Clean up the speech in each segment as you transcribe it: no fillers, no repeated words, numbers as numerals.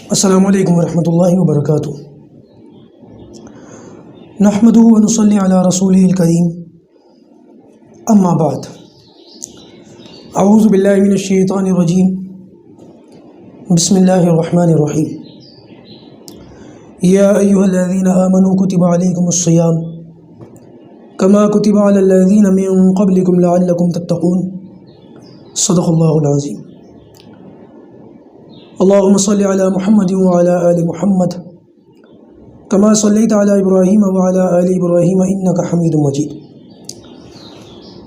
السلام علیکم ورحمۃ اللہ وبرکاتہ۔ نحمدہ ونصلی علی رسولہ الکریم، اما بعد، اعوذ باللہ من الشیطان الرجیم، بسم اللہ الرحمن الرحیم۔ یا ایھا الذین آمنوا کتب علیکم الصیام کما کتب علی الذین من قبلکم لعلکم تتقون، صدق اللہ العظیم۔ اللهم صل على محمد وعلى آل محمد كما صليت على إبراهيم وعلى آل إبراهيم إنك حميد مجيد۔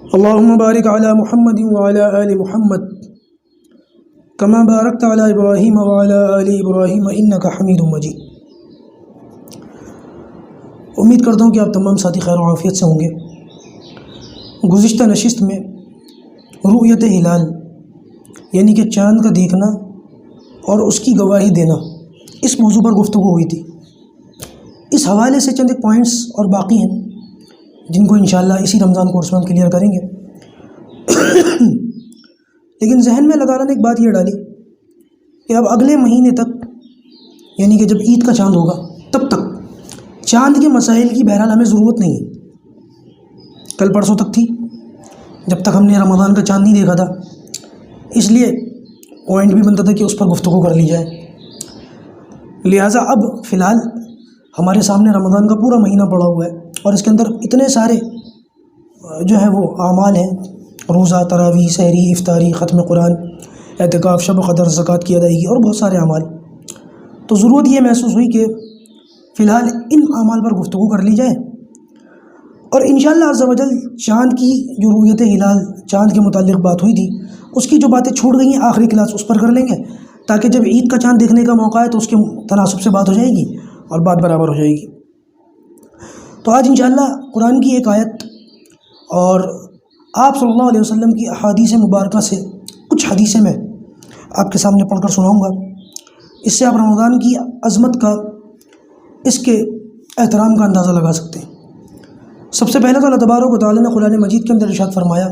اللهم بارك على محمد وعلى آل محمد كما باركت على إبراهيم وعلى آل إبراهيم إنك حميد مجيد۔ امید کرتا ہوں کہ آپ تمام ساتھی خیر و عافیت سے ہوں گے۔ گزشتہ نشست میں رؤیت ہلال یعنی کہ چاند کا دیکھنا اور اس کی گواہی دینا، اس موضوع پر گفتگو ہوئی تھی۔ اس حوالے سے چند ایک پوائنٹس اور باقی ہیں جن کو انشاءاللہ اسی رمضان کورس میں ہم کلیئر کریں گے۔ لیکن ذہن میں اللہ تعالیٰ نے ایک بات یہ ڈالی کہ اب اگلے مہینے تک، یعنی کہ جب عید کا چاند ہوگا تب تک چاند کے مسائل کی بہرحال ہمیں ضرورت نہیں ہے۔ کل پرسوں تک تھی جب تک ہم نے رمضان کا چاند نہیں دیکھا تھا، اس لیے پوائنٹ بھی بنتا تھا کہ اس پر گفتگو کر لی جائے۔ لہٰذا اب فی الحال ہمارے سامنے رمضان کا پورا مہینہ پڑا ہوا ہے اور اس کے اندر اتنے سارے جو ہے وہ اعمال ہیں، روزہ، تراویح، سحری، افطاری، ختم قرآن، اعتکاف، شب قدر، زکوٰۃ کی ادائیگی اور بہت سارے اعمال۔ تو ضرورت یہ محسوس ہوئی کہ فی الحال ان اعمال پر گفتگو کر لی جائے، اور انشاءاللہ عز و جل چاند کی جو رؤیت ہلال چاند کے متعلق بات ہوئی تھی، اس کی جو باتیں چھوٹ گئی ہیں آخری کلاس اس پر کر لیں گے، تاکہ جب عید کا چاند دیکھنے کا موقع ہے تو اس کے تناسب سے بات ہو جائے گی اور بات برابر ہو جائے گی۔ تو آج انشاءاللہ قرآن کی ایک آیت اور آپ صلی اللہ علیہ وسلم کی احادیث مبارکہ سے کچھ حدیثیں میں آپ کے سامنے پڑھ کر سناؤں گا۔ اس سے آپ رمضان کی عظمت کا، اس کے احترام کا اندازہ لگا سکتے ہیں۔ سب سے پہلے تو اللہ تبارک و تعالیٰ نے قرآن مجید کے اندر ارشاد فرمایا،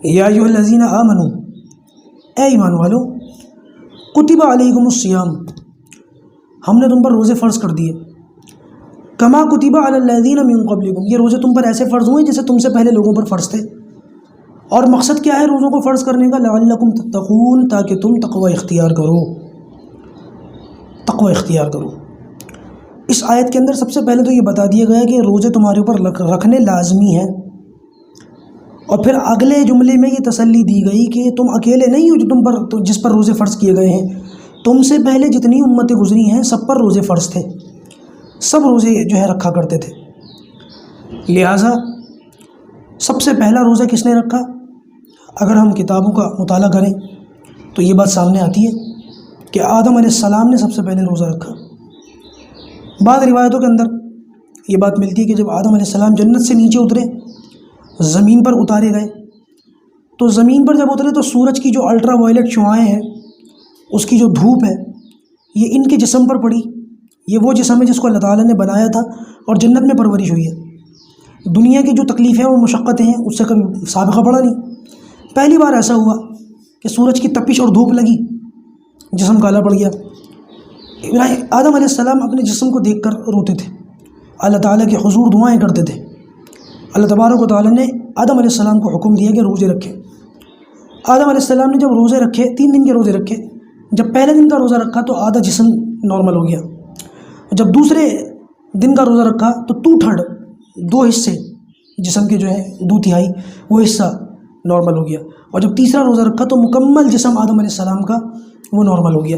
یا ایھا الذین آمنوا، اے ایمان والو، کتب علیکم الصیام، ہم نے تم پر روزے فرض کر دیے، کما کتب علی الذین من قبلکم، یہ روزے تم پر ایسے فرض ہوئے جیسے تم سے پہلے لوگوں پر فرض تھے۔ اور مقصد کیا ہے روزوں کو فرض کرنے کا؟ لعلکم تتقون، تاکہ تم تقوی اختیار کرو، تقوی اختیار کرو۔ اس آیت کے اندر سب سے پہلے تو یہ بتا دیا گیا کہ روزے تمہارے اوپر رکھنے لازمی ہیں، اور پھر اگلے جملے میں یہ تسلی دی گئی کہ تم اکیلے نہیں ہو جو تم پر جس پر روزے فرض کیے گئے ہیں، تم سے پہلے جتنی امتیں گزری ہیں سب پر روزے فرض تھے، سب روزے جو ہے رکھا کرتے تھے۔ لہٰذا سب سے پہلا روزہ کس نے رکھا؟ اگر ہم کتابوں کا مطالعہ کریں تو یہ بات سامنے آتی ہے کہ آدم علیہ السلام نے سب سے پہلے روزہ رکھا۔ بعض روایتوں کے اندر یہ بات ملتی ہے کہ جب آدم علیہ السلام جنت سے نیچے اترے، زمین پر اتارے گئے، تو زمین پر جب اترے تو سورج کی جو الٹرا وائلٹ شعاعیں ہیں، اس کی جو دھوپ ہے، یہ ان کے جسم پر پڑی۔ یہ وہ جسم ہے جس کو اللہ تعالیٰ نے بنایا تھا اور جنت میں پرورش ہوئی ہے۔ دنیا کی جو تکلیفیں اور مشقتیں ہیں اس سے کبھی سابقہ پڑا نہیں۔ پہلی بار ایسا ہوا کہ سورج کی تپش اور دھوپ لگی، جسم کالا پڑ گیا۔ آدم علیہ السلام اپنے جسم کو دیکھ کر روتے تھے، اللہ تعالیٰ کے حضور دعائیں کرتے تھے۔ اللہ تبارک و تعالیٰ نے آدم علیہ السلام کو حکم دیا کہ روزے رکھے۔ آدم علیہ السلام نے جب روزے رکھے، 3 دن کے روزے رکھے، جب پہلے دن کا روزہ رکھا تو آدھا جسم نارمل ہو گیا، جب دوسرے دن کا روزہ رکھا تو 2/3 2 حصے جسم کے جو ہے 2/3 وہ حصہ نارمل ہو گیا، اور جب تیسرا روزہ رکھا تو مکمل جسم آدم علیہ السلام کا وہ نارمل ہو گیا۔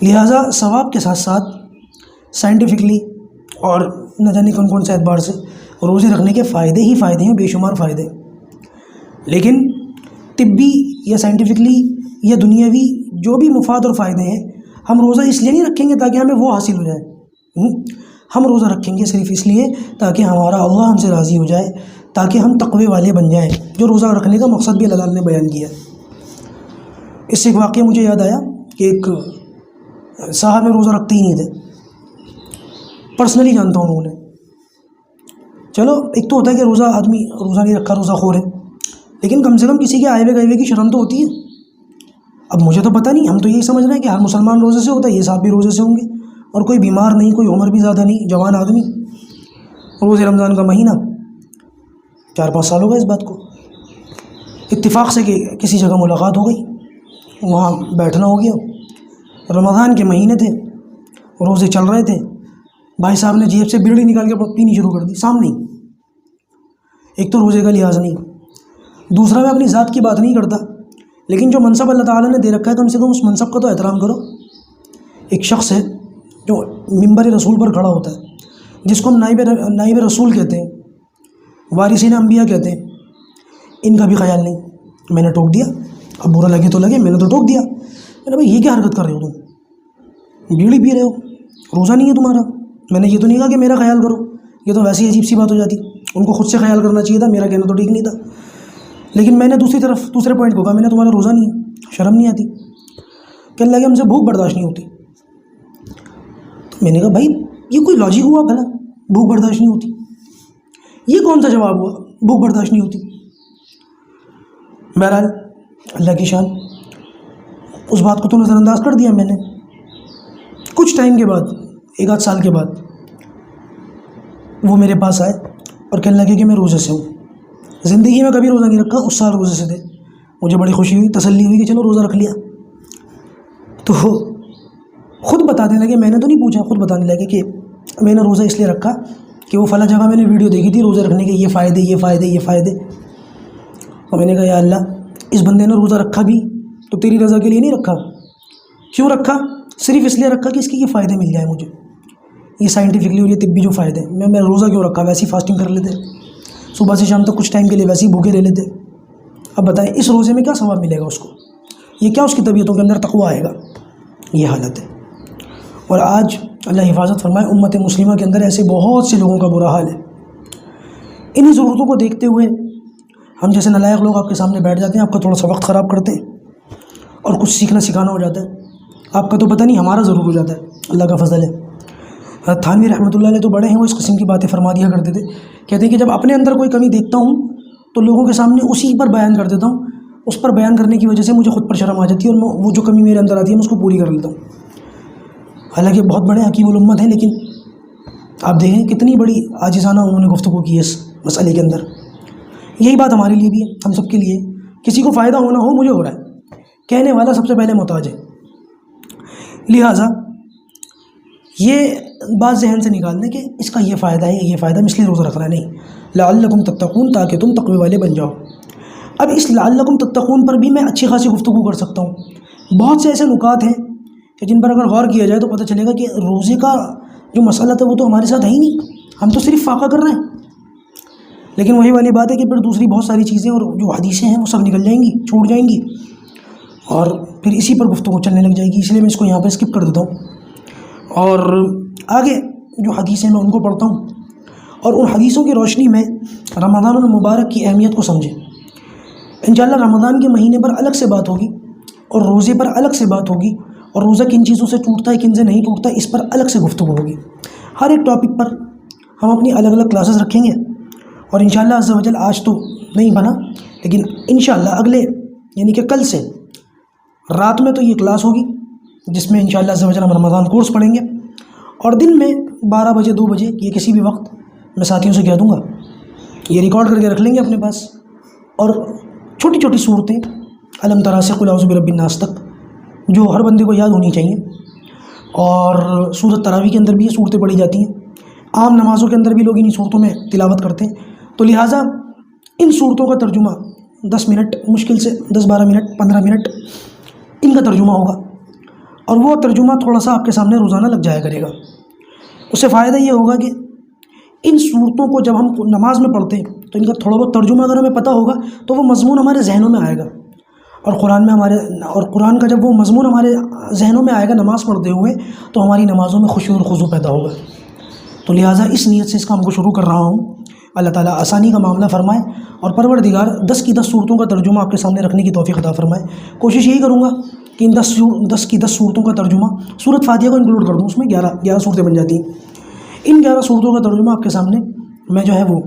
لہٰذا ثواب کے ساتھ ساتھ سائنٹیفکلی اور نہ جانے کون سے اعتبار سے روزے رکھنے کے فائدے ہی فائدے ہیں، بے شمار فائدے۔ لیکن طبی یا سائنٹیفکلی یا دنیاوی جو بھی مفاد اور فائدے ہیں، ہم روزہ اس لیے نہیں رکھیں گے تاکہ ہمیں وہ حاصل ہو جائے، ہم روزہ رکھیں گے صرف اس لیے تاکہ ہمارا اللہ ہم سے راضی ہو جائے، تاکہ ہم تقوی والے بن جائیں، جو روزہ رکھنے کا مقصد بھی اللہ تعالیٰ نے بیان کیا۔ اس سے ایک واقعہ مجھے یاد آیا کہ ایک صاحب میں روزہ رکھتے ہی نہیں تھے، پرسنلی جانتا ہوں انہوں نے۔ چلو ایک تو ہوتا ہے کہ روزہ آدمی روزہ نہیں رکھا، روزہ خور ہے، لیکن کم سے کم کسی کے آئے ہوئے گئے ہوئے کی شرم تو ہوتی ہے۔ اب مجھے تو پتہ نہیں، ہم تو یہی سمجھ رہے ہیں کہ ہر مسلمان روزے سے ہوتا ہے، یہ صاحب بھی روزے سے ہوں گے، اور کوئی بیمار نہیں، کوئی عمر بھی زیادہ نہیں، جوان آدمی، روزے رمضان کا مہینہ، 4-5 سال ہو گئے اس بات کو، اتفاق سے کہ کسی جگہ ملاقات ہو گئی، وہاں بیٹھنا ہو گیا، رمضان کے مہینے تھے، روزے چل رہے تھے، بھائی صاحب نے جیب سے بیڑی نکال کے پینی شروع کر دی سامنے ہی۔ ایک تو روزے کا لحاظ نہیں، دوسرا میں اپنی ذات کی بات نہیں کرتا، لیکن جو منصب اللہ تعالیٰ نے دے رکھا ہے کم سے کم اس منصب کا تو احترام کرو۔ ایک شخص ہے جو منبر رسول پر کھڑا ہوتا ہے، جس کو ہم نائب رسول کہتے ہیں، وارثین انبیاء کہتے ہیں، ان کا بھی خیال نہیں۔ میں نے ٹوک دیا، اب برا لگے تو لگے، میں نے تو ٹوک دیا، میں نے بھائی یہ کیا حرکت کر رہے ہو تم، بیڑی پی رہے ہو، روزہ نہیں ہے تمہارا۔ میں نے یہ تو نہیں کہا کہ میرا خیال کرو، یہ تو ویسے ہی عجیب سی بات ہو جاتی، ان کو خود سے خیال کرنا چاہیے تھا، میرا کہنا تو ٹھیک نہیں تھا۔ لیکن میں نے دوسرے پوائنٹ کو کہا، میں نے تمہارا روزہ نہیں ہے، شرم نہیں آتی؟ کہنے لگے ہم سے بھوک برداشت نہیں ہوتی۔ تو میں نے کہا بھائی یہ کوئی لاجک ہوا بھلا، بھوک برداشت نہیں ہوتی؟ یہ کون سا جواب ہوا، بھوک برداشت نہیں ہوتی؟ بہرحال اللہ کی شان، اس بات کو تو نظر انداز کر دیا میں نے۔ کچھ ٹائم کے بعد، 1-8 سال کے بعد، وہ میرے پاس آئے اور کہنے لگے کہ میں روزے سے ہوں، زندگی میں کبھی روزہ نہیں رکھا، اس سال روزے سے تھے۔ مجھے بڑی خوشی ہوئی، تسلی ہوئی کہ چلو روزہ رکھ لیا۔ تو خود بتانے لگے، میں نے تو نہیں پوچھا، خود بتانے لگے کہ میں نے روزہ اس لیے رکھا کہ وہ فلاں جگہ میں نے ویڈیو دیکھی تھی روزہ رکھنے کے یہ فائدے یہ فائدے یہ فائدے۔ اور میں نے کہا یا اللہ، اس بندے نے روزہ رکھا بھی تو تیری رضا کے لیے نہیں رکھا، کیوں رکھا؟ صرف اس لیے رکھا کہ اس کے یہ فائدے مل جائیں مجھے، یہ سائنٹیفکلی اور یہ طبی جو فائدے ہیں۔ میں روزہ کیوں رکھا؟ ویسے ہی فاسٹنگ کر لیتے، صبح سے شام تک کچھ ٹائم کے لیے ویسے ہی بھوکے رہ لیتے۔ اب بتائیں اس روزے میں کیا ثواب ملے گا اس کو، یہ کیا اس کی طبیعتوں کے اندر تقویٰ آئے گا؟ یہ حالت ہے۔ اور آج اللہ حفاظت فرمائے، امت مسلمہ کے اندر ایسے بہت سے لوگوں کا برا حال ہے۔ انہی ضرورتوں کو دیکھتے ہوئے ہم جیسے نالائق لوگ آپ کے سامنے بیٹھ جاتے ہیں، آپ کا تھوڑا سا وقت خراب کرتے ہیں اور کچھ سیکھنا سکھانا ہو جاتا ہے۔ آپ کا تو پتہ نہیں، ہمارا ضرور ہو جاتا ہے، اللہ کا فضل ہے۔ تھانوی رحمۃ اللہ علیہ تو بڑے ہیں، وہ اس قسم کی باتیں فرما دیا کرتے تھے، کہتے ہیں کہ جب اپنے اندر کوئی کمی دیکھتا ہوں تو لوگوں کے سامنے اسی پر بیان کر دیتا ہوں، اس پر بیان کرنے کی وجہ سے مجھے خود پر شرم آ جاتی ہے، اور وہ جو کمی میرے اندر آتی ہے میں اس کو پوری کر لیتا ہوں۔ حالانکہ بہت بڑے حکیم الامت ہیں، لیکن آپ دیکھیں کتنی بڑی عاجزانہ انہوں نے گفتگو کی ہے اس مسئلے کے اندر۔ یہی بات ہمارے لیے بھی ہے، ہم سب کے لیے، کسی کو فائدہ ہونا ہو، مجھے ہو رہا ہے، کہنے والا سب سے پہلے محتاج ہے۔ لہٰذا یہ بات ذہن سے نکال دیں کہ اس کا یہ فائدہ ہے، یہ فائدہ، اس لیے روزہ رکھنا نہیں، لعلکم تتقون، تاکہ تم تقوی والے بن جاؤ۔ اب اس لعلکم تتقون پر بھی میں اچھی خاصی گفتگو کر سکتا ہوں۔ بہت سے ایسے نکات ہیں کہ جن پر اگر غور کیا جائے تو پتہ چلے گا کہ روزے کا جو مسئلہ تھا وہ تو ہمارے ساتھ ہے ہی نہیں، ہم تو صرف فاقہ کر رہے ہیں۔ لیکن وہی والی بات ہے کہ پھر دوسری بہت ساری چیزیں اور جو حدیثیں ہیں وہ سب نکل جائیں گی، چھوٹ جائیں گی، اور پھر اسی پر گفتگو چلنے لگ جائے گی، اس لیے میں اس کو یہاں پہ اسکپ کر دیتا ہوں، اور آگے جو حدیثیں میں ان کو پڑھتا ہوں، اور ان حدیثوں کی روشنی میں رمضان المبارک کی اہمیت کو سمجھیں۔ انشاءاللہ رمضان کے مہینے پر الگ سے بات ہوگی، اور روزے پر الگ سے بات ہوگی، اور روزہ کن چیزوں سے ٹوٹتا ہے کن سے نہیں ٹوٹتا ہے اس پر الگ سے گفتگو ہوگی۔ ہر ایک ٹاپک پر ہم اپنی الگ الگ کلاسز رکھیں گے، اور انشاءاللہ عز و جل آج تو نہیں بنا، لیکن انشاءاللہ اگلے یعنی کہ کل سے رات میں تو یہ کلاس ہوگی جس میں انشاءاللہ عز و جل ہم رمضان کورس پڑھیں گے، اور دن میں 12 بجے 2 بجے یہ کسی بھی وقت میں ساتھیوں سے کہہ دوں گا، یہ ریکارڈ کر کے رکھ لیں گے اپنے پاس، اور چھوٹی چھوٹی صورتیں الم ترا سے قل اعوذ برب الناس تک جو ہر بندے کو یاد ہونی چاہیے، اور سورۃ تراویح کے اندر بھی یہ صورتیں پڑھی جاتی ہیں، عام نمازوں کے اندر بھی لوگ انہی صورتوں میں تلاوت کرتے ہیں، تو لہٰذا ان صورتوں کا ترجمہ 10 منٹ، مشکل سے 10-12 منٹ 15 منٹ ان کا ترجمہ ہوگا، اور وہ ترجمہ تھوڑا سا آپ کے سامنے روزانہ لگ جایا کرے گا۔ اس سے فائدہ یہ ہوگا کہ ان صورتوں کو جب ہم نماز میں پڑھتے ہیں تو ان کا تھوڑا بہت ترجمہ اگر ہمیں پتہ ہوگا تو وہ مضمون ہمارے ذہنوں میں آئے گا، اور قرآن کا جب وہ مضمون ہمارے ذہنوں میں آئے گا نماز پڑھتے ہوئے تو ہماری نمازوں میں خوشی اور خضوع پیدا ہوگا۔ تو لہٰذا اس نیت سے اس کام کو شروع کر رہا ہوں، اللہ تعالیٰ آسانی کا معاملہ فرمائے، اور پروردگار 10 کی 10 صورتوں کا ترجمہ آپ کے سامنے رکھنے کی توفیق عطا فرمائے۔ کوشش یہی کروں گا کہ ان 10 کی 10 صورتوں کا ترجمہ، سورۃ فاتحہ کو انکلوڈ کر دوں، اس میں 11 صورتیں بن جاتی ہیں، ان 11 صورتوں کا ترجمہ آپ کے سامنے میں جو ہے وہ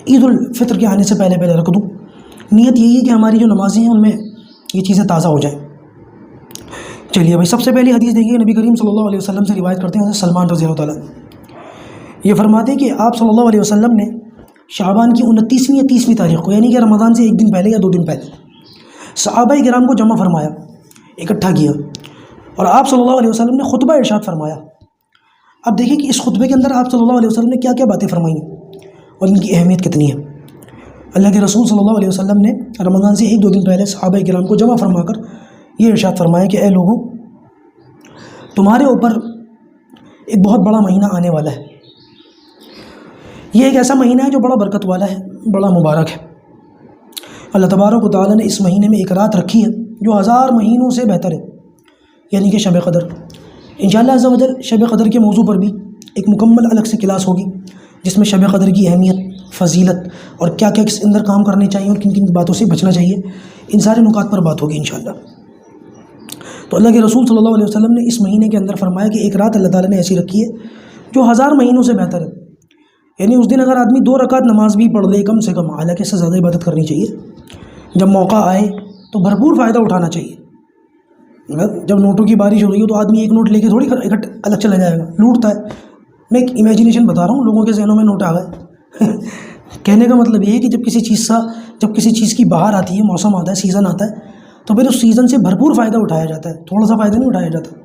عید الفطر کے آنے سے پہلے رکھ دوں۔ نیت یہی ہے کہ ہماری جو نمازیں ہیں ان میں یہ چیزیں تازہ ہو جائیں، چلیے بھائی، سب سے پہلی حدیث دیکھیے، نبی کریم صلی اللہ علیہ وسلم سے روایت کرتے ہیں حضرت سلمان رضی اللہ تعالیٰ، یہ فرماتے ہیں کہ آپ صلی اللہ علیہ وسلم نے شعبان کی 29ویں یا 30ویں تاریخ کو، یعنی کہ رمضان سے ایک دن پہلے یا 2 دن پہلے، صحابہ کرام کو جمع فرمایا، اکٹھا کیا، اور آپ صلی اللہ علیہ وسلم نے خطبہ ارشاد فرمایا۔ اب دیکھیں کہ اس خطبے کے اندر آپ صلی اللہ علیہ وسلم نے کیا کیا باتیں فرمائی ہیں اور ان کی اہمیت کتنی ہے۔ اللہ کے رسول صلی اللہ علیہ وسلم نے رمضان سے 1-2 دن پہلے صحابہ کرام کو جمع فرما کر یہ ارشاد فرمایا کہ اے لوگوں، تمہارے اوپر ایک بہت بڑا مہینہ آنے والا ہے، یہ ایک ایسا مہینہ ہے جو بڑا برکت والا ہے، بڑا مبارک ہے۔ اللہ تبارک و تعالیٰ نے اس مہینے میں ایک رات رکھی ہے جو 1000 مہینوں سے بہتر ہے، یعنی کہ شب قدر۔ انشاءاللہ عز و جل شب قدر کے موضوع پر بھی ایک مکمل الگ سے کلاس ہوگی، جس میں شب قدر کی اہمیت، فضیلت اور کیا کیا اس اندر کام کرنے چاہیے اور کن کن باتوں سے بچنا چاہیے، ان سارے نکات پر بات ہوگی انشاءاللہ۔ تو اللہ کے رسول صلی اللہ علیہ وسلم نے اس مہینے کے اندر فرمایا کہ ایک رات اللہ تعالیٰ نے ایسی رکھی ہے جو 1000 مہینوں سے بہتر ہے، یعنی اس دن اگر آدمی 2 رکعت نماز بھی پڑھ لے کم سے کم، حالانکہ اس سے زیادہ عبادت کرنی چاہیے، جب موقع آئے تو بھرپور فائدہ اٹھانا چاہیے۔ جب نوٹوں کی بارش ہو رہی ہو تو آدمی ایک نوٹ لے کے تھوڑی الگ چلا جائے گا، لوٹتا ہے۔ میں ایک امیجنیشن بتا رہا ہوں، لوگوں کے ذہنوں میں نوٹ آ گئے۔ کہنے کا مطلب یہ ہے کہ جب کسی چیز کی بہار آتی ہے، موسم آتا ہے، سیزن آتا ہے، تو پھر اس سیزن سے بھرپور فائدہ اٹھایا جاتا ہے، تھوڑا سا فائدہ نہیں اٹھایا جاتا۔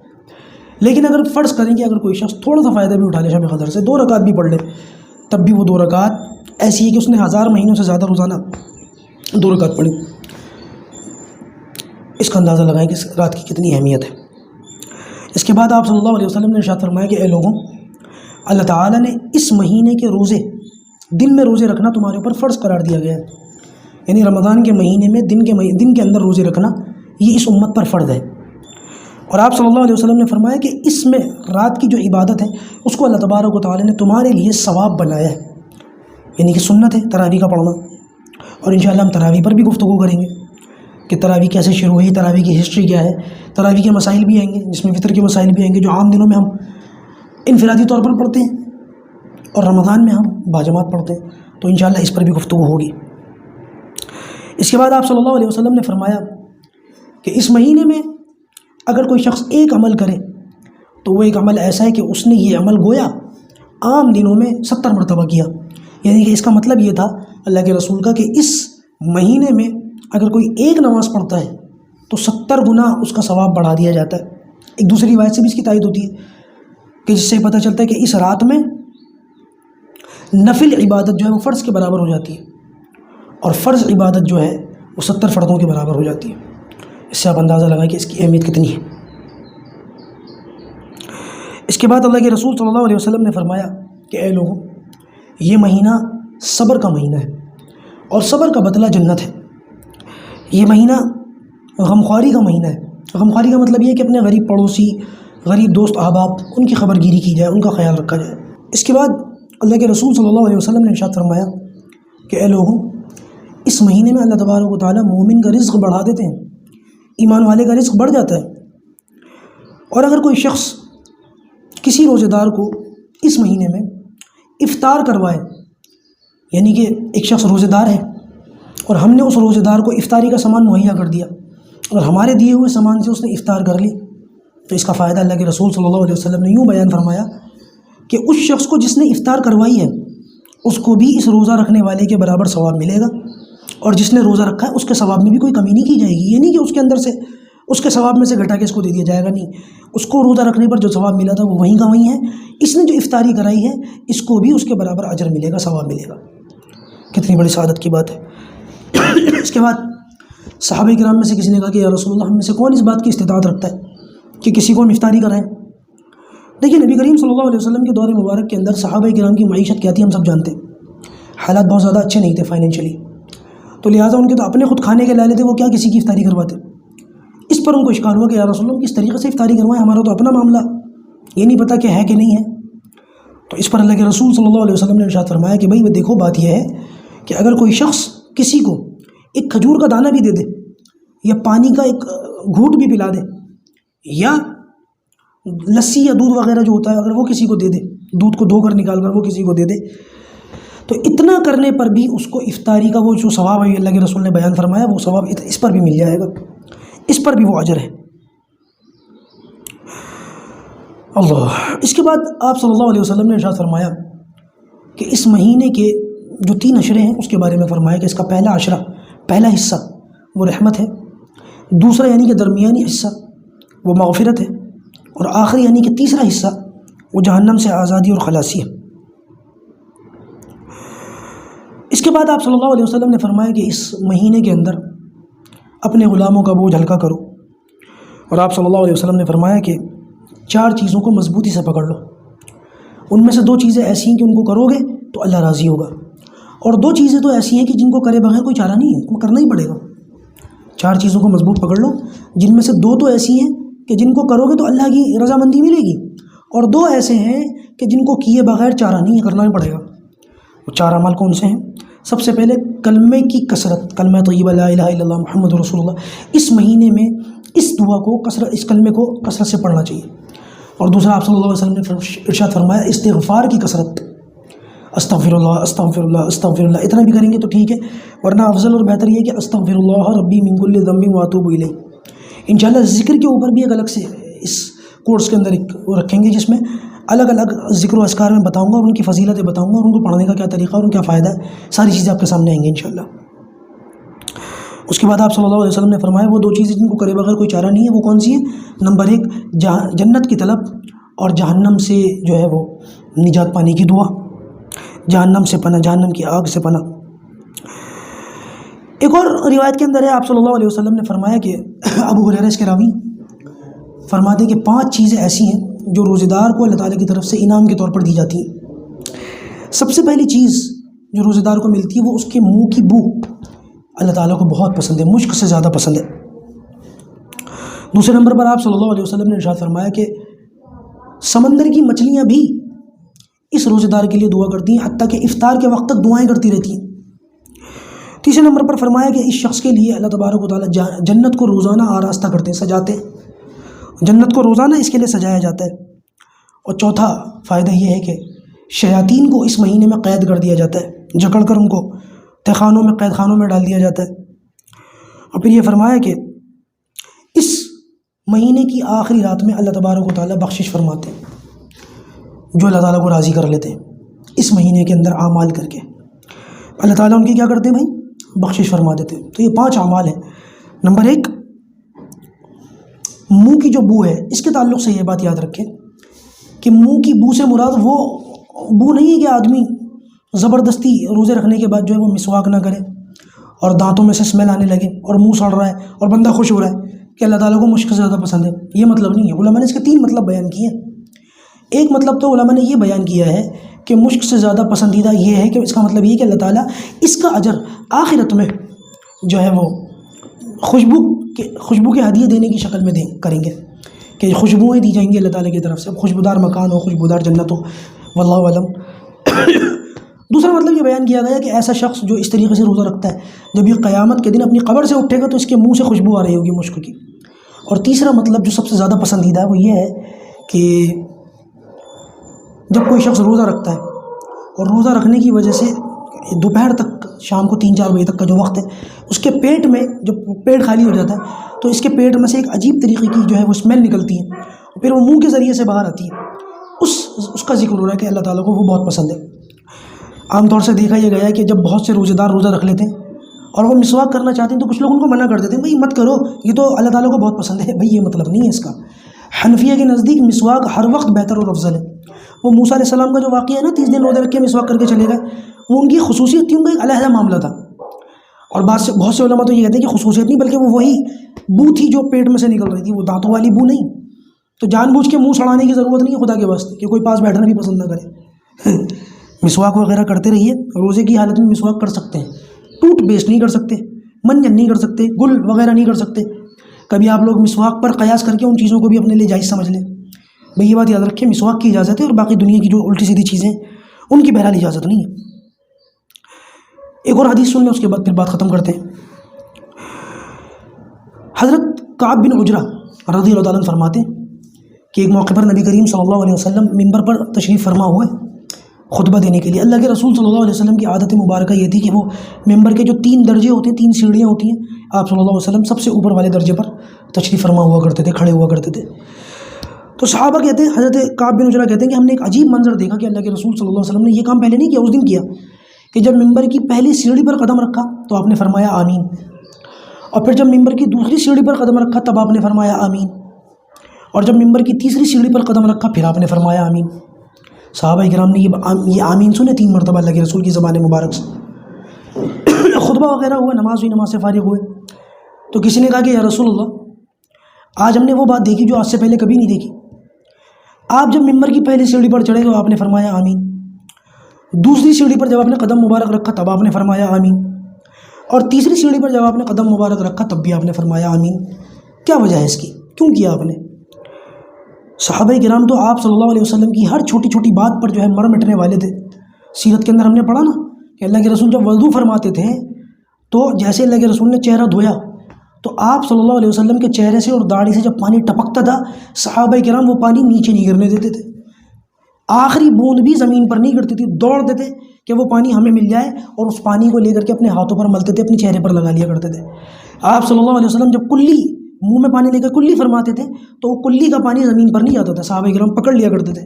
لیکن اگر فرض کریں کہ اگر کوئی شخص تھوڑا سا فائدہ بھی اٹھا لے شب قدر سے، 2 رکعت بھی پڑھ لے، تب بھی وہ 2 رکعت ایسی ہے کہ اس نے 1000 مہینوں سے زیادہ روزانہ 2 رکعت پڑھی۔ اس کا اندازہ لگائیں کہ اس رات کی کتنی اہمیت ہے۔ اس کے بعد آپ صلی اللہ علیہ وسلم نے ارشاد فرمایا کہ اے لوگوں، اللہ تعالیٰ نے اس مہینے کے روزے، دن میں روزے رکھنا تمہارے اوپر فرض قرار دیا گیا ہے، یعنی رمضان کے مہینے میں دن کے اندر روزے رکھنا یہ اس امت پر فرض ہے۔ اور آپ صلی اللہ علیہ وسلم نے فرمایا کہ اس میں رات کی جو عبادت ہے اس کو اللہ تبارک و تعالیٰ نے تمہارے لیے ثواب بنایا ہے، یعنی کہ سنت ہے تراویح کا پڑھنا۔ اور انشاءاللہ ہم تراویح پر بھی گفتگو کریں گے کہ تراویح کیسے شروع ہوئی، تراویح کی ہسٹری کیا ہے، تراویح کے مسائل بھی آئیں گے، جس میں فطر کے مسائل بھی آئیں گے جو عام دنوں میں ہم انفرادی طور پر پڑھتے ہیں اور رمضان میں ہم باجماعت پڑھتے ہیں، تو انشاءاللہ اس پر بھی گفتگو ہوگی۔ اس کے بعد آپ صلی اللہ علیہ وسلم نے فرمایا کہ اس مہینے میں اگر کوئی شخص ایک عمل کرے تو وہ ایک عمل ایسا ہے کہ اس نے یہ عمل گویا عام دنوں میں 70 مرتبہ کیا، یعنی کہ اس کا مطلب یہ تھا اللہ کے رسول کا کہ اس مہینے میں اگر کوئی ایک نماز پڑھتا ہے تو 70 گنا اس کا ثواب بڑھا دیا جاتا ہے۔ ایک دوسری روایت سے بھی اس کی تائید ہوتی ہے کہ جس سے پتہ چلتا ہے کہ اس رات میں نفل عبادت جو ہے وہ فرض کے برابر ہو جاتی ہے، اور فرض عبادت جو ہے وہ 70 فرضوں کے برابر ہو جاتی ہے۔ اس سے آپ اندازہ لگائیں کہ اس کی اہمیت کتنی ہے۔ اس کے بعد اللہ کے رسول صلی اللہ علیہ وسلم نے فرمایا کہ اے لوگوں، یہ مہینہ صبر کا مہینہ ہے اور صبر کا بدلہ جنت ہے۔ یہ مہینہ غمخواری کا مہینہ ہے۔ غمخواری کا مطلب یہ ہے کہ اپنے غریب پڑوسی، غریب دوست احباب، ان کی خبر گیری کی جائے، ان کا خیال رکھا جائے۔ اس کے بعد اللہ کے رسول صلی اللہ علیہ وسلم نے ارشاد فرمایا کہ اے لوگوں، اس مہینے میں اللہ تبارک و تعالیٰ مومن کا رزق بڑھا دیتے ہیں، ایمان والے کا رزق بڑھ جاتا ہے۔ اور اگر کوئی شخص کسی روزے دار کو اس مہینے میں افطار کروائے، یعنی کہ ایک شخص روزے دار ہے اور ہم نے اس روزے دار کو افطاری کا سامان مہیا کر دیا اور ہمارے دیے ہوئے سامان سے اس نے افطار کر لی، تو اس کا فائدہ اللہ کے رسول صلی اللہ علیہ وسلم نے یوں بیان فرمایا کہ اس شخص کو جس نے افطار کروائی ہے اس کو بھی اس روزہ رکھنے والے کے برابر ثواب ملے گا، اور جس نے روزہ رکھا ہے اس کے ثواب میں بھی کوئی کمی نہیں کی جائے گی، یعنی کہ اس کے اندر سے اس کے ثواب میں سے گھٹا کے اس کو دے دیا جائے گا، نہیں، اس کو روزہ رکھنے پر جو ثواب ملا تھا وہ وہیں کا وہیں ہے، اس نے جو افطاری کرائی ہے اس کو بھی اس کے برابر اجر ملے گا، ثواب ملے گا۔ کتنی بڑی سعادت کی بات ہے۔ اس کے بعد صحابہ کرام میں سے کسی نے کہا کہ یا رسول اللہ، ہم میں سے کون اس بات کی استطاعت رکھتا ہے کہ کسی کو ہم افطاری کرائیں؟ دیکھیے نبی کریم صلی اللہ علیہ وسلم کے دور مبارک کے اندر صحابہ کرام کی معیشت کیا تھی ہم سب جانتے ہیں، حالات بہت زیادہ اچھے نہیں تھے فائنینشلی، تو لہٰذا ان کے تو اپنے خود کھانے کے لالے تھے، وہ کیا کسی کی افطاری کرواتے۔ اس پر ان کو اشکال ہوا کہ یا رسول اللہ کس طریقے سے افطاری کروائیں، ہمارا تو اپنا معاملہ یہ نہیں پتہ کہ ہے کہ نہیں ہے۔ تو اس پر اللہ کے رسول صلی اللہ علیہ وسلم نے ارشاد فرمایا کہ بھائی دیکھو، بات یہ ہے کہ اگر کوئی شخص کسی کو ایک کھجور کا دانہ بھی دے دے یا پانی کا ایک گھونٹ بھی پلا دے یا لسی یا دودھ وغیرہ جو ہوتا ہے اگر وہ کسی کو دے دے، دودھ کو دھو کر نکال کر وہ کسی کو دے دے، تو اتنا کرنے پر بھی اس کو افطاری کا وہ جو ثواب ہے اللہ کے رسول نے بیان فرمایا وہ ثواب اس پر بھی مل جائے گا، اس پر بھی وہ اجر ہے۔ اللہ۔ اس کے بعد آپ صلی اللہ علیہ وسلم نے ارشاد فرمایا کہ اس مہینے کے جو 3 عشرے ہیں اس کے بارے میں فرمایا کہ اس کا پہلا عشرہ، پہلا حصہ وہ رحمت ہے، دوسرا یعنی کہ درمیانی حصہ وہ مغفرت ہے، اور آخری یعنی کہ تیسرا حصہ وہ جہنم سے آزادی اور خلاصی ہے۔ اس کے بعد آپ صلی اللہ علیہ وسلم نے فرمایا کہ اس مہینے کے اندر اپنے غلاموں کا بوجھ ہلکا کرو، اور آپ صلی اللہ علیہ وسلم نے فرمایا کہ 4 چیزوں کو مضبوطی سے پکڑ لو، ان میں سے 2 چیزیں ایسی ہیں کہ ان کو کرو گے تو اللہ راضی ہوگا، اور 2 چیزیں تو ایسی ہیں کہ جن کو کرے بغیر کوئی چارہ نہیں ہے، تمہیں کرنا ہی پڑے گا۔ 4 چیزوں کو مضبوط پکڑ لو، جن میں سے 2 تو ایسی ہیں کہ جن کو کرو گے تو اللہ کی رضامندی ملے گی، اور 2 ایسے ہیں کہ جن کو کیے بغیر چارہ نہیں ہے، کرنا ہی پڑے گا۔ وہ 4 اعمال کون سے ہیں؟ سب سے پہلے کلمے کی کثرت، کلمہ طیبہ لا الہ الا اللہ محمد رسول اللہ، اس مہینے میں اس دعا کو اس کلمے کو کثرت سے پڑھنا چاہیے۔ اور دوسرا آپ صلی اللہ علیہ وسلم نے ارشاد فرمایا استغفار کی کثرت، استغفر اللہ استغفر اللہ استغفر اللہ، اتنا بھی کریں گے تو ٹھیک ہے، ورنہ افضل اور بہتر یہ کہ استغفر اللہ ربی من کل ذنب واتوب الیہ۔ انشاءاللہ ذکر کے اوپر بھی ایک الگ سے اس کورس کے اندر ایک وہ رکھیں گے جس میں الگ الگ ذکر و اذکار میں بتاؤں گا، اور ان کی فضیلتیں بتاؤں گا، اور ان کو پڑھنے کا کیا طریقہ اور ان کا فائدہ ہے، ساری چیزیں آپ کے سامنے آئیں گی انشاءاللہ۔ اس کے بعد آپ صلی اللہ علیہ وسلم نے فرمایا وہ 2 چیزیں جن کو کرے بغیر کوئی چارہ نہیں ہے، وہ کون سی ہیں؟ نمبر 1 جنت کی طلب، اور جہنم سے جو ہے وہ نجات پانے کی دعا، جہنم سے پناہ، جہنم کی آگ سے پناہ۔ ایک اور روایت کے اندر ہے آپ صلی اللہ علیہ وسلم نے فرمایا کہ ابو ہریرہ اس کے راوی فرماتے ہیں کہ 5 چیزیں ایسی ہیں جو روزے دار کو اللہ تعالیٰ کی طرف سے انعام کے طور پر دی جاتی ہیں۔ سب سے پہلی چیز جو روزے دار کو ملتی ہے وہ اس کے منہ کی بو اللہ تعالیٰ کو بہت پسند ہے، مشک سے زیادہ پسند ہے۔ دوسرے نمبر پر آپ صلی اللہ علیہ وسلم نے ارشاد فرمایا کہ سمندر کی مچھلیاں بھی اس روزے دار کے لیے دعا کرتی ہیں، حتیٰ کہ افطار کے وقت تک دعائیں کرتی رہتی ہیں۔ تیسرے نمبر پر فرمایا کہ اس شخص کے لیے اللہ تبارک و تعالیٰ جنت کو روزانہ آراستہ کرتے ہیں، سجاتے ہیں، جنت کو روزانہ اس کے لیے سجایا جاتا ہے۔ اور چوتھا فائدہ یہ ہے کہ شیاطین کو اس مہینے میں قید کر دیا جاتا ہے، جکڑ کر ان کو تہخانوں میں، قید خانوں میں ڈال دیا جاتا ہے۔ اور پھر یہ فرمایا کہ اس مہینے کی آخری رات میں اللہ تبارک و تعالیٰ بخشش فرماتے ہیں، جو اللہ تعالیٰ کو راضی کر لیتے ہیں اس مہینے کے اندر اعمال کر کے، اللہ تعالیٰ ان کی کیا کرتے ہیں بھائی؟ بخشش فرما دیتے ہیں۔ تو یہ 5 اعمال ہیں۔ نمبر 1 منہ کی جو بو ہے، اس کے تعلق سے یہ بات یاد رکھیں کہ منہ کی بو سے مراد وہ بو نہیں ہے کہ آدمی زبردستی روزے رکھنے کے بعد جو ہے وہ مسواک نہ کرے اور دانتوں میں سے اسمیل آنے لگے اور منہ سڑ رہا ہے اور بندہ خوش ہو رہا ہے کہ اللہ تعالیٰ کو مشک سے زیادہ پسند ہے، یہ مطلب نہیں ہے۔ علماء نے اس کے 3 مطلب بیان کیے ہیں۔ ایک مطلب تو علماء نے یہ بیان کیا ہے کہ مشک سے زیادہ پسندیدہ یہ ہے کہ اس کا مطلب یہ کہ اللہ تعالیٰ اس کا اجر آخرت میں جو ہے وہ خوشبو کے ہدیے دینے کی شکل میں کریں گے، کہ خوشبوئیں دی جائیں گی اللہ تعالیٰ کی طرف سے، خوشبودار مکان ہو، خوشبودار جنت ہو، واللہ اعلم۔ دوسرا مطلب یہ بیان کیا گیا کہ ایسا شخص جو اس طریقے سے روزہ رکھتا ہے، جب یہ قیامت کے دن اپنی قبر سے اٹھے گا تو اس کے منہ سے خوشبو آ رہی ہوگی مشک کی۔ اور تیسرا مطلب جو سب سے زیادہ پسندیدہ ہے وہ یہ ہے کہ جب کوئی شخص روزہ رکھتا ہے اور روزہ رکھنے کی وجہ سے دوپہر تک، شام کو 3-4 بجے تک کا جو وقت ہے، اس کے پیٹ میں جب پیٹ خالی ہو جاتا ہے تو اس کے پیٹ میں سے ایک عجیب طریقے کی جو ہے وہ اسمیل نکلتی ہے، اور پھر وہ منہ کے ذریعے سے باہر آتی ہے، اس کا ذکر ہو رہا ہے کہ اللہ تعالیٰ کو وہ بہت پسند ہے۔ عام طور سے دیکھا یہ گیا ہے کہ جب بہت سے روزے دار روزہ رکھ لیتے ہیں اور وہ مسواک کرنا چاہتے ہیں تو کچھ لوگ ان کو منع کر دیتے ہیں، بھائی مت کرو، یہ تو اللہ تعالیٰ کو بہت پسند ہے۔ بھائی یہ مطلب نہیں ہے اس کا۔ حنفیہ کے نزدیک مسواک ہر وقت بہتر اور افضل ہے۔ وہ موسیٰ علیہ السلام کا جو واقعہ ہے نا، 30 دن روزے رکھ کے مسواک کر کے چلے گئے، وہ ان کی خصوصیت تھی، ان کا ایک علیحدہ معاملہ تھا۔ اور بہت سے علماء تو یہ کہتے ہیں کہ خصوصیت نہیں بلکہ وہ وہی بو تھی جو پیٹ میں سے نکل رہی تھی، وہ دانتوں والی بو نہیں۔ تو جان بوجھ کے منہ سڑانے کی ضرورت نہیں ہے خدا کے واسطے، کہ کوئی پاس بیٹھنا بھی پسند نہ کرے۔ مسواک وغیرہ کرتے رہیے، روزے کی حالت میں مسواک کر سکتے ہیں، ٹوٹ پیسٹ نہیں کر سکتے، منجن نہیں کر سکتے، گل وغیرہ نہیں کر سکتے۔ کبھی آپ لوگ مسواک پر قیاس کر کے ان چیزوں کو بھی اپنے لیے جائز سمجھ لیں، بھئی یہ بات یاد رکھیں، مسواک کی اجازت ہے اور باقی دنیا کی جو الٹی سیدھی چیزیں ان کی بہرحال اجازت نہیں ہے۔ ایک اور حدیث سن لیں، اس کے بعد پھر بات ختم کرتے ہیں۔ حضرت کعب بن عجرہ رضی اللہ تعالیٰ عنہ فرماتے ہیں کہ ایک موقع پر نبی کریم صلی اللہ علیہ وسلم ممبر پر تشریف فرما ہوئے خطبہ دینے کے لیے۔ اللہ کے رسول صلی اللہ علیہ وسلم کی عادت مبارکہ یہ تھی کہ وہ ممبر کے جو 3 درجے ہوتے ہیں، 3 سیڑھیاں ہوتی ہیں، آپ صلی اللہ علیہ وسلم سب سے اوپر والے درجے پر تشریف فرما ہوا کرتے تھے، کھڑے ہوا کرتے تھے۔ تو صحابہ کہتے ہیں، حضرت کعب بن عجرہ کہتے ہیں کہ ہم نے ایک عجیب منظر دیکھا کہ اللہ کے رسول صلی اللہ علیہ وسلم نے یہ کام پہلے نہیں کیا، اس دن کیا کہ جب ممبر کی پہلی سیڑھی پر قدم رکھا تو آپ نے فرمایا آمین، اور پھر جب ممبر کی دوسری سیڑھی پر قدم رکھا تب آپ نے فرمایا آمین، اور جب ممبر کی تیسری سیڑھی پر قدم رکھا پھر آپ نے فرمایا آمین۔ صحابہ کرام نے یہ آمین سنے 3 مرتبہ اللہ کے رسول کی زبان مبارک سے۔ خطبہ وغیرہ ہوا، نماز ہوئی، نماز سے فارغ ہوئے تو کسی نے کہا کہ یا رسول اللہ، آج ہم نے وہ بات دیکھی جو آج سے پہلے کبھی نہیں دیکھی۔ آپ جب ممبر کی پہلی سیڑھی پر چڑھے تو آپ نے فرمایا آمین، دوسری سیڑھی پر جب آپ نے قدم مبارک رکھا تب آپ نے فرمایا آمین، اور تیسری سیڑھی پر جب آپ نے قدم مبارک رکھا تب بھی آپ نے فرمایا آمین۔ کیا وجہ ہے اس کی؟ کیوں کیا آپ نے؟ صحابہ کرام تو آپ صلی اللہ علیہ وسلم کی ہر چھوٹی چھوٹی بات پر جو ہے مر مٹنے والے تھے۔ سیرت کے اندر ہم نے پڑھا نا کہ اللہ کے رسول جب وضو فرماتے تھے تو جیسے اللہ کے رسول نے چہرہ دھویا تو آپ صلی اللہ علیہ وسلم کے چہرے سے اور داڑھی سے جب پانی ٹپکتا تھا صحابہ کرام وہ پانی نیچے نہیں گرنے دیتے تھے، آخری بوند بھی زمین پر نہیں گرتی تھی، دوڑتے تھے کہ وہ پانی ہمیں مل جائے اور اس پانی کو لے کر کے اپنے ہاتھوں پر ملتے تھے، اپنے چہرے پر لگا لیا کرتے تھے۔ آپ صلی اللہ علیہ وسلم جب کلی منہ میں پانی لے کر کلی فرماتے تھے تو وہ کلی کا پانی زمین پر نہیں جاتا تھا، صحابہ کرام پکڑ لیا کرتے تھے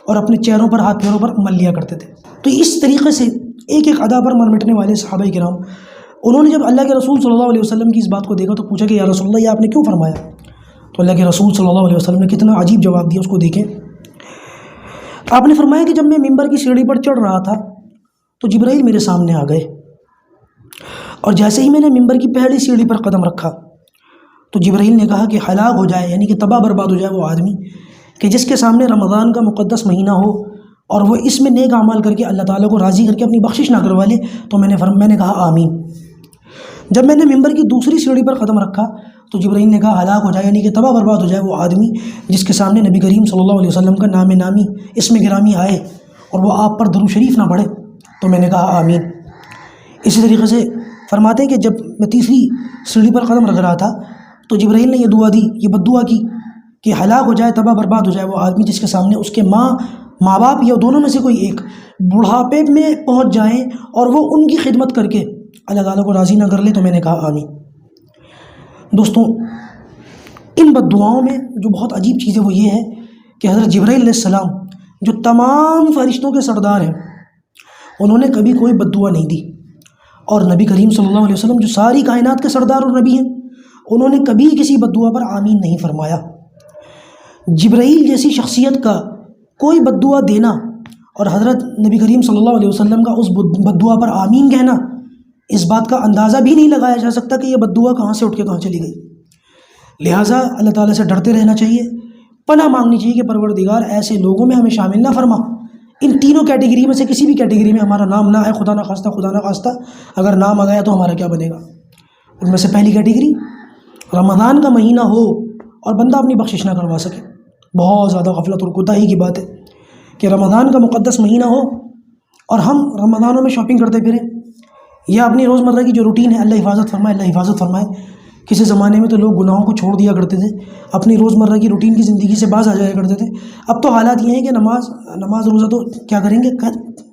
اور اپنے چہروں پر ہاتھ پیروں پر مل لیا کرتے تھے۔ تو اس طریقے سے ایک ایک ادا پر مر مٹنے والے صحابہ کرام، انہوں نے جب اللہ کے رسول صلی اللہ علیہ وسلم کی اس بات کو دیکھا تو پوچھا کہ یا رسول اللہ یہ آپ نے کیوں فرمایا؟ تو اللہ کے رسول صلی اللہ علیہ وسلم نے کتنا عجیب جواب دیا، اس کو دیکھیں۔ آپ نے فرمایا کہ جب میں ممبر کی سیڑھی پر چڑھ رہا تھا تو جبرائیل میرے سامنے آ گئے، اور جیسے ہی میں نے ممبر کی پہلی سیڑھی پر قدم رکھا تو جبرائیل نے کہا کہ ہلاک ہو جائے، یعنی کہ تباہ برباد ہو جائے وہ آدمی کہ جس کے سامنے رمضان کا مقدس مہینہ ہو اور وہ اس میں نیک اعمال کر کے اللہ تعالیٰ کو راضی کر کے اپنی بخشش نہ کروا لے۔ تو میں نے کہا آمین۔ جب میں نے ممبر کی دوسری سیڑھی پر قدم رکھا تو جبرائیل نے کہا ہلاک ہو جائے، یعنی کہ تباہ برباد ہو جائے وہ آدمی جس کے سامنے نبی کریم صلی اللہ علیہ وسلم کا نام نامی اسم گرامی آئے اور وہ آپ پر درود شریف نہ پڑھے۔ تو میں نے کہا آمین۔ اسی طریقے سے فرماتے ہیں کہ جب میں تیسری سیڑھی پر قدم رکھ رہا تھا تو جبرائیل نے یہ دعا دی، یہ بد دعا کی کہ ہلاک ہو جائے، تباہ برباد ہو جائے وہ آدمی جس کے سامنے اس کے ماں باپ یا دونوں میں سے کوئی ایک بڑھاپے میں پہنچ جائیں اور وہ ان کی خدمت کر کے اللہ تعالیٰ کو راضی نہ کر لے۔ تو میں نے کہا آمین۔ دوستوں، ان بد دعاؤں میں جو بہت عجیب چیز ہے وہ یہ ہے کہ حضرت جبرائیل علیہ السلام جو تمام فرشتوں کے سردار ہیں انہوں نے کبھی کوئی بد دعا نہیں دی، اور نبی کریم صلی اللہ علیہ وسلم جو ساری کائنات کے سردار اور نبی ہیں انہوں نے کبھی کسی بد دعا پر آمین نہیں فرمایا۔ جبرائیل جیسی شخصیت کا کوئی بد دعا دینا اور حضرت نبی کریم صلی اللہ علیہ وسلم کا اس بد دعا پر آمین کہنا، اس بات کا اندازہ بھی نہیں لگایا جا سکتا کہ یہ بد دعا کہاں سے اٹھ کے کہاں چلی گئی۔ لہٰذا اللہ تعالیٰ سے ڈرتے رہنا چاہیے، پناہ مانگنی چاہیے کہ پروردگار ایسے لوگوں میں ہمیں شامل نہ فرما، ان تینوں کیٹیگری میں سے کسی بھی کیٹیگری میں ہمارا نام نہ ہے، خدا نہ خواستہ اگر نام آ گیا تو ہمارا کیا بنے گا۔ ان میں سے پہلی کیٹیگری رمضان کا مہینہ ہو اور بندہ اپنی بخشش نہ کروا سکے۔ بہت زیادہ غفلت اور کوتاہی کی بات ہے کہ رمضان کا مقدس مہینہ ہو اور ہم رمضانوں میں شاپنگ کرتے پھریں، یا اپنی روزمرہ کی جو روٹین ہے، اللہ حفاظت فرمائے، اللہ حفاظت فرمائے۔ کسی زمانے میں تو لوگ گناہوں کو چھوڑ دیا کرتے تھے، اپنی روزمرہ کی روٹین کی زندگی سے باز آ جایا کرتے تھے۔ اب تو حالات یہ ہیں کہ نماز روزہ تو کیا کریں گے،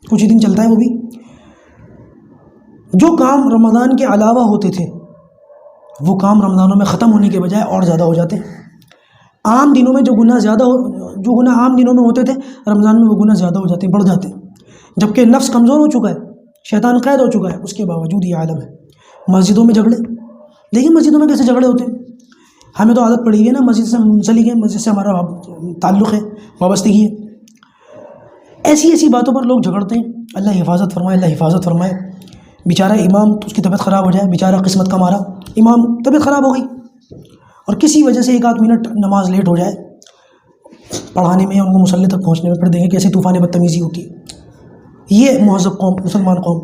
کچھ ہی دن چلتا ہے وہ بھی۔ جو کام رمضان کے علاوہ ہوتے تھے وہ کام رمضانوں میں ختم ہونے کے بجائے اور زیادہ ہو جاتے ہیں۔ عام دنوں میں جو گناہ عام دنوں میں ہوتے تھے رمضان میں وہ گناہ زیادہ ہو جاتے ہیں، بڑھ جاتے ہیں، جبکہ نفس کمزور ہو چکا ہے، شیطان قید ہو چکا ہے، اس کے باوجود یہ عالم ہے۔ مسجدوں میں جھگڑے، لیکن مسجدوں میں کیسے جھگڑے ہوتے ہیں؟ ہمیں تو عادت پڑی ہے نا، مسجد سے منسلک ہے، مسجد سے ہمارا تعلق ہے، وابستگی ہے، ایسی باتوں پر لوگ جھگڑتے ہیں۔ اللہ حفاظت فرمائے، اللہ حفاظت فرمائے۔ بیچارہ امام تو اس کی طبیعت خراب ہو جائے، بیچارہ قسمت کا مارا امام طبیعت خراب ہو گئی اور کسی وجہ سے 1 منٹ نماز لیٹ ہو جائے پڑھانے میں، ان کو مصلی تک پہنچنے میں، پھر دیکھیں کیسے طوفان بدتمیزی ہوتی ہے۔ یہ مہذب قوم، مسلمان قوم،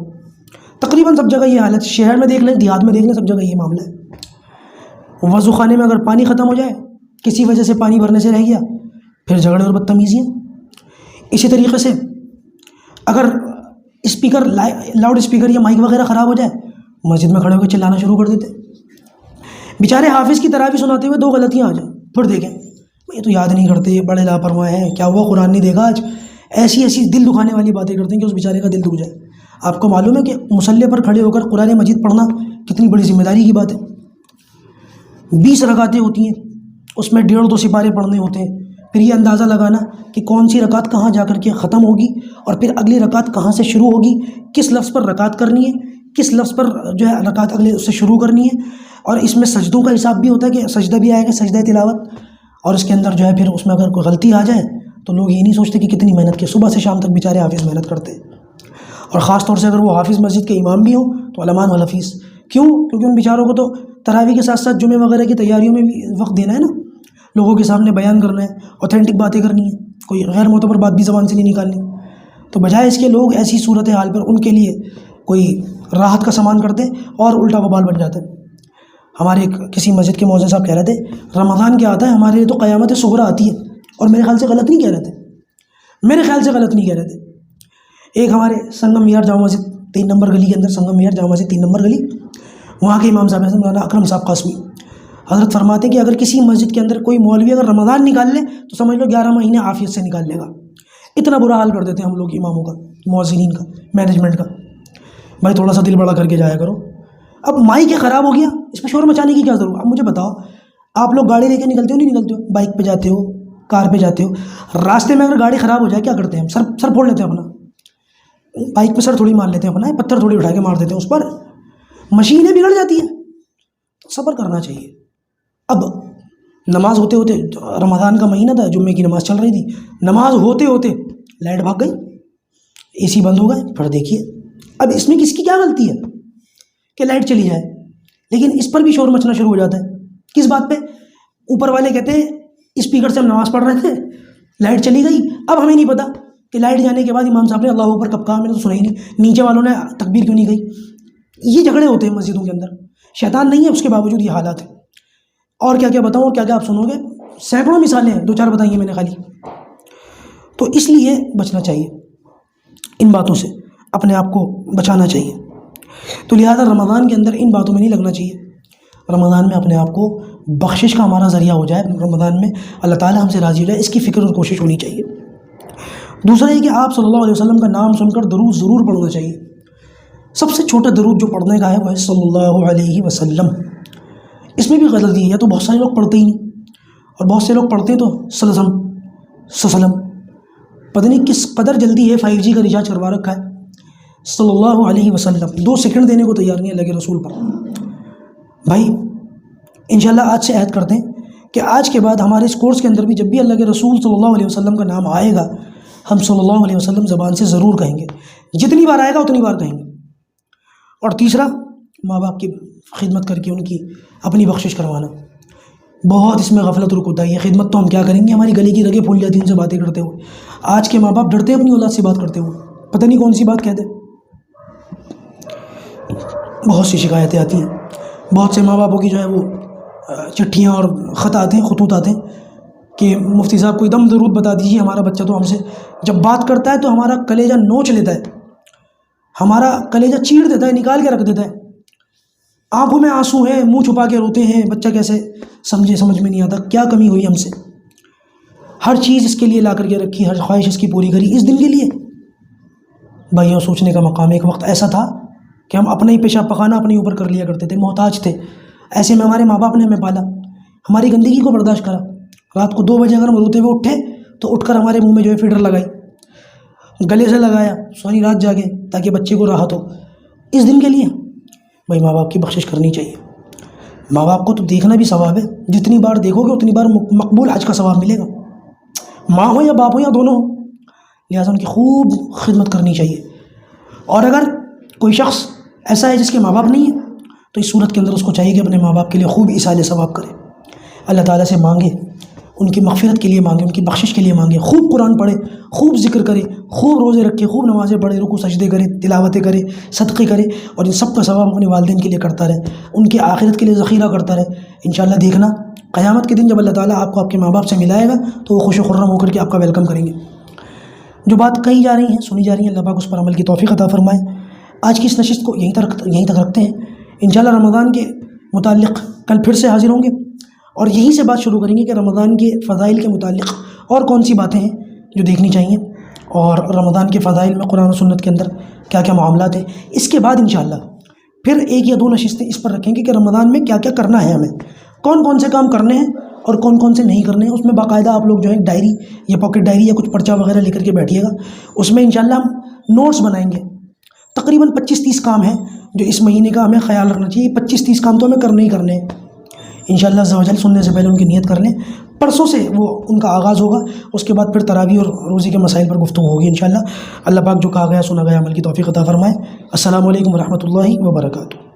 تقریباً سب جگہ یہ حالت، شہر میں دیکھ لیں، دیہات میں دیکھ لیں، سب جگہ یہ معاملہ ہے۔ وضو خانے میں اگر پانی ختم ہو جائے، کسی وجہ سے پانی بھرنے سے رہ گیا، پھر جھگڑے اور بدتمیزیاں۔ اسی طریقے سے اگر لاؤڈ اسپیکر یا مائک وغیرہ خراب ہو جائے، مسجد میں کھڑے ہو کے چلانا شروع کر دیتے۔ بیچارے حافظ کی تراویح سناتے ہوئے 2 غلطیاں آ جائیں، پھر دیکھیں یہ تو یاد نہیں کرتے، بڑے لاپرواہ ہیں، کیا وہ قرآن نہیں دیکھا آج؟ ایسی دل دکھانے والی باتیں کرتے ہیں کہ اس بیچارے کا دل دکھ جائے۔ آپ کو معلوم ہے کہ مصلی پر کھڑے ہو کر قرآن مجید پڑھنا کتنی بڑی ذمہ داری کی بات ہے۔ 20 رکعتیں ہوتی ہیں، اس میں 1.5-2 سپارے پڑھنے ہوتے ہیں، پھر یہ اندازہ لگانا کہ کون سی رکعت کہاں جا کر کے ختم ہوگی اور پھر اگلی رکعت کہاں سے شروع ہوگی، کس لفظ پر رکعت کرنی ہے، کس لفظ پر جو ہے رکعت اگلے اس سے شروع کرنی ہے. اور اس میں سجدوں کا حساب بھی ہوتا ہے کہ سجدہ بھی آئے گا، سجدہ تلاوت. اور اس کے اندر جو ہے پھر اس میں اگر کوئی غلطی آ جائے تو لوگ یہ نہیں سوچتے کہ کتنی محنت کی، صبح سے شام تک بیچارے حافظ محنت کرتے ہیں. اور خاص طور سے اگر وہ حافظ مسجد کے امام بھی ہوں تو علمان والحفیظ. کیوں؟ کیونکہ ان بیچاروں کو تو تراویح کے ساتھ ساتھ جمعے وغیرہ کی تیاریوں میں بھی وقت دینا ہے نا، لوگوں کے سامنے بیان کرنا ہے، اوتھینٹک باتیں کرنی ہے، کوئی غیر معتبر بات بھی زبان سے نہیں نکالنی. تو بجائے اس کے لوگ ایسی صورت حال پر ان کے لیے کوئی راحت کا سامان کرتے اور الٹا وبال بن جاتا ہے. ہمارے کسی مسجد کے مؤذن صاحب کہہ رہے تھے رمضان کیا آتا ہے ہمارے لیے تو قیامت صغریٰ آتی ہے. اور میرے خیال سے غلط نہیں کہہ رہے تھے، میرے خیال سے غلط نہیں کہہ رہے تھے. ایک ہمارے سنگم وہار جامع مسجد 3 نمبر گلی کے اندر، سنگم وہار جامع مسجد 3 نمبر گلی، وہاں کے امام صاحب ہیں مولانا اکرم صاحب قاسمی. حضرت فرماتے ہیں کہ اگر کسی مسجد کے اندر کوئی مولوی اگر رمضان نکال لے تو سمجھ لو 11 مہینے عافیت سے نکال لے گا. اتنا برا حال کر دیتے ہیں ہم لوگ اماموں کا، مؤذنین کا، مینجمنٹ کا. بھائی تھوڑا سا دل بڑا کر کے جایا کرو. اب مائک یہ خراب ہو گیا، اس پہ شور مچانے کی کیا ضرورت؟ اب مجھے بتاؤ، آپ لوگ گاڑی لے کے نکلتے ہو نہیں نکلتے ہو؟ بائک پہ جاتے ہو، کار پہ جاتے ہو، راستے میں اگر گاڑی خراب ہو جائے کیا کرتے ہیں ہم؟ سر پھوڑ لیتے ہیں اپنا. بائک پہ سر تھوڑی مار لیتے ہیں اپنا، پتھر تھوڑی اٹھا کے مار دیتے ہیں اس پر. مشینیں بگڑ جاتی ہیں. صبر کرنا چاہیے. اب نماز ہوتے ہوتے، رمضان کا مہینہ تھا، جمعے کی نماز چل رہی تھی، نماز ہوتے ہوتے لائٹ بھاگ گئی، اے سی بند ہو گئے. پھر دیکھیے اب اس میں کس کی کیا غلطی ہے کہ لائٹ چلی جائے؟ لیکن اس پر بھی شور مچنا شروع ہو جاتا ہے. کس بات پہ؟ اوپر والے کہتے ہیں اسپیکر سے ہم نماز پڑھ رہے تھے، لائٹ چلی گئی. اب ہمیں نہیں پتا کہ لائٹ جانے کے بعد امام صاحب نے اللہ اوپر کب کہا، میں نے تو سنا ہی نہیں، نیچے والوں نے تکبیر کیوں نہیں گئی؟ یہ جھگڑے ہوتے ہیں مسجدوں کے اندر. شیطان نہیں ہے، اس کے باوجود یہ حالات ہیں. اور کیا کیا بتاؤں، اور کیا کیا آپ سنو گے، سینکڑوں مثالیں ہیں، 2-4 بتائیں گے میں نے خالی. تو اس لیے بچنا چاہیے ان باتوں سے، اپنے آپ کو بچانا چاہیے. تو لہذا رمضان کے اندر ان باتوں میں نہیں لگنا چاہیے. رمضان میں اپنے آپ کو بخشش کا ہمارا ذریعہ ہو جائے، رمضان میں اللہ تعالی ہم سے راضی ہو جائے، اس کی فکر اور کوشش ہونی چاہیے. دوسرا یہ کہ آپ صلی اللہ علیہ وسلم کا نام سن کر درود ضرور پڑھنا چاہیے. سب سے چھوٹا درود جو پڑھنے کا ہے وہ ہے صلی اللہ علیہ وسلم. اس میں بھی غلطی ہے، یا تو بہت سارے لوگ پڑھتے ہی نہیں، اور بہت سے لوگ پڑھتے ہیں تو سلم. پتہ نہیں کس قدر جلدی ہے 5G کا ریچارج کروا رکھا ہے. صلی اللہ علیہ وسلم 2 سیکنڈ دینے کو تیار نہیں اللہ کے رسول پر. بھائی انشاءاللہ آج سے عہد کرتے ہیں کہ آج کے بعد ہمارے اس کورس کے اندر بھی جب بھی اللہ کے رسول صلی اللہ علیہ وسلم کا نام آئے گا، ہم صلی اللہ علیہ وسلم زبان سے ضرور کہیں گے. جتنی بار آئے گا اتنی بار کہیں گے. اور تیسرا، ماں باپ کی خدمت کر کے ان کی اپنی بخشش کروانا. بہت اس میں غفلت رکوتا ہے. یہ خدمت تو ہم کیا کریں گے، ہماری گلی کی رگیں پھول جاتی ہیں ان سے باتیں کرتے ہوئے. آج کے ماں باپ ڈرتے ہیں اپنی اولاد سے بات کرتے ہوئے، پتہ نہیں کون سی بات کہتے. بہت سی شکایتیں آتی ہیں. بہت سے ماں باپوں کی جو ہے وہ چٹھیاں اور خط آتے ہیں، خطوط آتے ہیں کہ مفتی صاحب کوئی دم درود بتا دیجیے. ہمارا بچہ تو ہم سے جب بات کرتا ہے تو ہمارا کلیجہ نوچ لیتا ہے، ہمارا کلیجہ چیر دیتا ہے، نکال کے رکھ دیتا ہے. آنکھوں میں آنسو ہیں، منہ چھپا کے روتے ہیں. بچہ کیسے سمجھ میں نہیں آتا کیا کمی ہوئی ہم سے. ہر چیز اس کے لیے لا کر کے رکھی، ہر خواہش اس کی پوری کری اس دن کے لیے. بھائیوں سوچنے کا مقام. ایک وقت ایسا تھا کہ ہم اپنا ہی پیشاب پخانا اپنے اوپر کر لیا کرتے تھے، محتاج تھے. ایسے میں ہمارے ماں باپ نے ہمیں پالا، ہماری گندگی کو برداشت کرا. رات کو 2 بجے اگر ہم روتے ہوئے اٹھے تو اٹھ کر ہمارے منہ میں جو ہے فیڈر لگائی، گلے سے لگایا، ساری رات جاگے تاکہ بچے کو راحت ہو اس دن کے لیے. بھائی ماں باپ کی بخشش کرنی چاہیے. ماں باپ کو تو دیکھنا بھی ثواب ہے، جتنی بار دیکھو گے اتنی بار مقبول حج کا ثواب ملے گا. ماں ہو یا باپ ہو یا دونوں ہو، لہٰذا ان کی خوب خدمت کرنی چاہیے. اور اگر کوئی شخص ایسا ہے جس کے ماں باپ نہیں ہے تو اس صورت کے اندر اس کو چاہیے کہ اپنے ماں باپ کے لیے خوب ایصال ثواب کرے، اللہ تعالیٰ سے مانگے، ان کی مغفرت کے لیے مانگے، ان کی بخشش کے لیے مانگے. خوب قرآن پڑھے، خوب ذکر کرے، خوب روزے رکھے، خوب نمازیں پڑھے، رکوع سجدے کرے، تلاوتیں کرے، صدقے کرے، اور ان سب کا ثواب اپنے والدین کے لیے کرتا رہے، ان کی آخرت کے لیے ذخیرہ کرتا رہے. انشاءاللہ دیکھنا قیامت کے دن جب اللہ تعالیٰ آپ کو آپ کے ماں باپ سے ملائے گا تو وہ خوش و خرم ہو کر کے آپ کا ویلکم کریں گے. جو بات کہی جا رہی ہیں، سنی جا رہی ہیں، اللہ پاک اس پر عمل کی توفیق عطا فرمائے. آج کی اس نشست کو یہیں تک رکھتے ہیں. انشاءاللہ رمضان کے متعلق کل پھر سے حاضر ہوں گے اور یہیں سے بات شروع کریں گے کہ رمضان کے فضائل کے متعلق اور کون سی باتیں ہیں جو دیکھنی چاہیے، اور رمضان کے فضائل میں قرآن و سنت کے اندر کیا کیا معاملات ہیں. اس کے بعد انشاءاللہ پھر 1 یا 2 نشستیں اس پر رکھیں گے کہ رمضان میں کیا کیا کرنا ہے، ہمیں کون کون سے کام کرنے ہیں اور کون کون سے نہیں کرنے ہیں، اس میں باقاعدہ آپ لوگ جو ہے ڈائری یا پاکٹ ڈائری یا کچھ پرچہ وغیرہ لے کر کے بیٹھیے گا، اس میں انشاءاللہ ہم نوٹس بنائیں گے۔ تقریباً 25-30 کام ہیں جو اس مہینے کا ہمیں خیال رکھنا چاہیے، 25-30 کام تو ہمیں کرنے ہی کرنے ہیں انشاءاللہ عز و جل۔ سننے سے پہلے ان کی نیت کر لیں، پرسوں سے وہ ان کا آغاز ہوگا، اس کے بعد پھر تراویح اور روزے کے مسائل پر گفتگو ہوگی انشاءاللہ۔ اللہ پاک جو کہا گیا سنا گیا عمل کی توفیق عطا فرمائے۔ السلام علیکم ورحمۃ اللہ وبرکاتہ۔